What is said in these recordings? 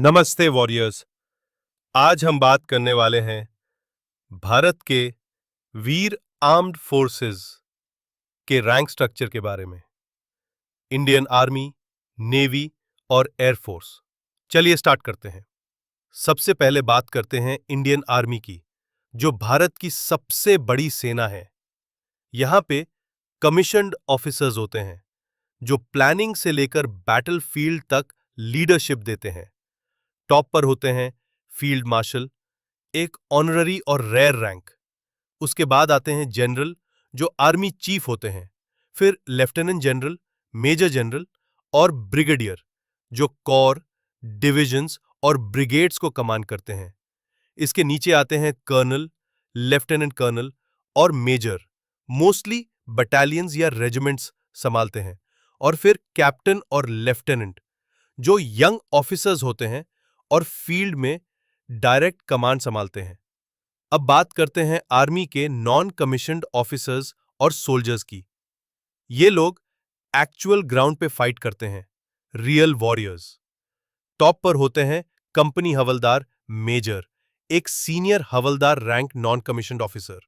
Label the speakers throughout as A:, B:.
A: नमस्ते वॉरियर्स। आज हम बात करने वाले हैं भारत के वीर आर्म्ड फोर्सेस के रैंक स्ट्रक्चर के बारे में। इंडियन आर्मी, नेवी और एयरफोर्स। चलिए स्टार्ट करते हैं। सबसे पहले बात करते हैं इंडियन आर्मी की, जो भारत की सबसे बड़ी सेना है। यहां पे कमीशन्ड ऑफिसर्स होते हैं जो प्लानिंग से लेकर बैटलफील्ड तक लीडरशिप देते हैं। टॉप पर होते हैं फील्ड मार्शल, एक ऑनररी और रेयर रैंक। उसके बाद आते हैं जनरल, जो आर्मी चीफ होते हैं। फिर लेफ्टिनेंट जनरल, मेजर जनरल और ब्रिगेडियर, जो कॉर, डिविजन्स और ब्रिगेड्स को कमांड करते हैं। इसके नीचे आते हैं कर्नल, लेफ्टिनेंट कर्नल और मेजर, मोस्टली बटालियंस या रेजिमेंट्स संभालते हैं। और फिर कैप्टन और लेफ्टिनेंट, जो यंग ऑफिसर्स होते हैं और फील्ड में डायरेक्ट कमांड संभालते हैं। अब बात करते हैं आर्मी के नॉन कमीशन्ड ऑफिसर्स और सोल्जर्स की। ये लोग एक्चुअल ग्राउंड पे फाइट करते हैं, रियल वॉरियर्स। टॉप पर होते हैं कंपनी हवलदार, मेजर, एक सीनियर हवलदार रैंक नॉन कमीशन्ड ऑफिसर।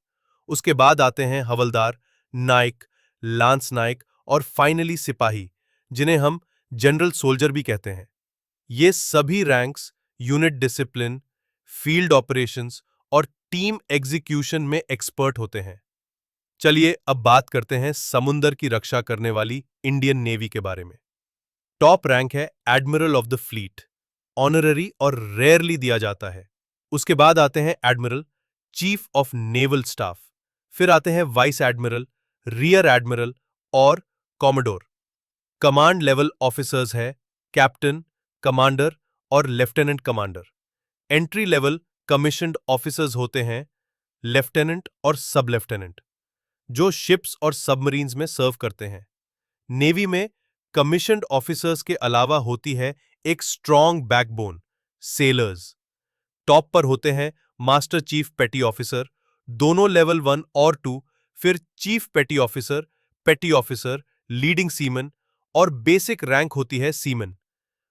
A: उसके बाद आते हैं हवलदार, नायक, लांस नायक और फाइनली सिपाही, जिन्हें हम जनरल सोल्जर भी कहते हैं। ये सभी ranks unit discipline, field operations और टीम एग्जीक्यूशन में एक्सपर्ट होते हैं। चलिए अब बात करते हैं समुंदर की रक्षा करने वाली इंडियन नेवी के बारे में। टॉप रैंक है admiral of the fleet, honorary और रेयरली दिया जाता है। उसके बाद आते हैं admiral, chief of naval staff. फिर आते हैं वाइस एडमिरल, रियर एडमिरल और कॉमोडोर। कमांड लेवल ऑफिसर्स है कैप्टन, कमांडर और lieutenant commander. Entry level commissioned officers होते हैं लेफ्टिनेंट और सब लेफ्टिनेंट, जो शिप्स और सबमरीन्स में सर्व करते हैं। नेवी में कमीशन्ड ऑफिसर्स के अलावा होती है एक स्ट्रॉन्ग बैकबोन, सेलर्स। टॉप पर होते हैं मास्टर चीफ पेटी ऑफिसर, दोनों लेवल 1 और 2, फिर चीफ पेटी ऑफिसर, लीडिंग सीमन और बेसिक रैंक होती है सीमन,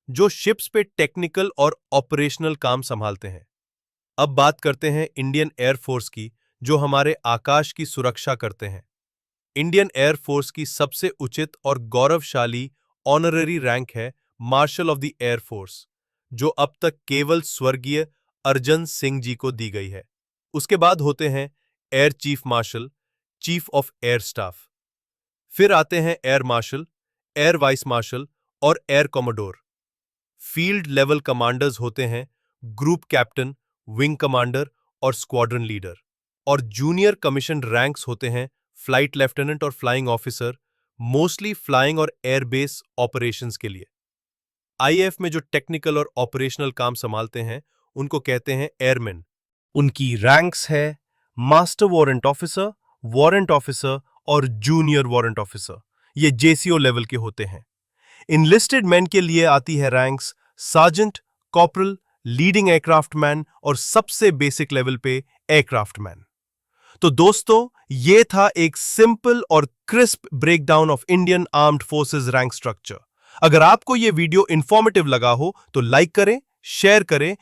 A: जो शिप्स पे टेक्निकल और ऑपरेशनल काम संभालते हैं। अब बात करते हैं इंडियन एयरफोर्स की, जो हमारे आकाश की सुरक्षा करते हैं। इंडियन एयरफोर्स की सबसे उचित और गौरवशाली ऑनररी रैंक है मार्शल ऑफ द एयरफोर्स, जो अब तक केवल स्वर्गीय अर्जन सिंह जी को दी गई है। उसके बाद होते हैं air chief marshal, chief of air staff. फिर आते हैं air marshal, air vice marshal और air commodore. Field level commanders होते हैं ग्रुप कैप्टन, विंग कमांडर और स्क्वाड्रन लीडर। और जूनियर कमीशन रैंक्स होते हैं फ्लाइट लेफ्टिनेंट और फ्लाइंग ऑफिसर, मोस्टली फ्लाइंग और एयरबेस ऑपरेशंस के लिए। आईएएफ में जो टेक्निकल और ऑपरेशनल काम संभालते हैं उनको कहते हैं एयरमैन। उनकी रैंक्स है मास्टर वारंट ऑफिसर और जूनियर वारंट ऑफिसर। ये जेसीओ लेवल के होते हैं। इनलिस्टेड मैन के लिए आती है रैंक्स सार्जेंट, कॉर्पोरल, लीडिंग एयरक्राफ्टमैन और सबसे बेसिक लेवल पे एयरक्राफ्टमैन। तो दोस्तों, ये था एक सिंपल और crisp breakdown of Indian armed forces rank structure. अगर आपको ये वीडियो इंफॉर्मेटिव लगा हो तो लाइक करें, शेयर करें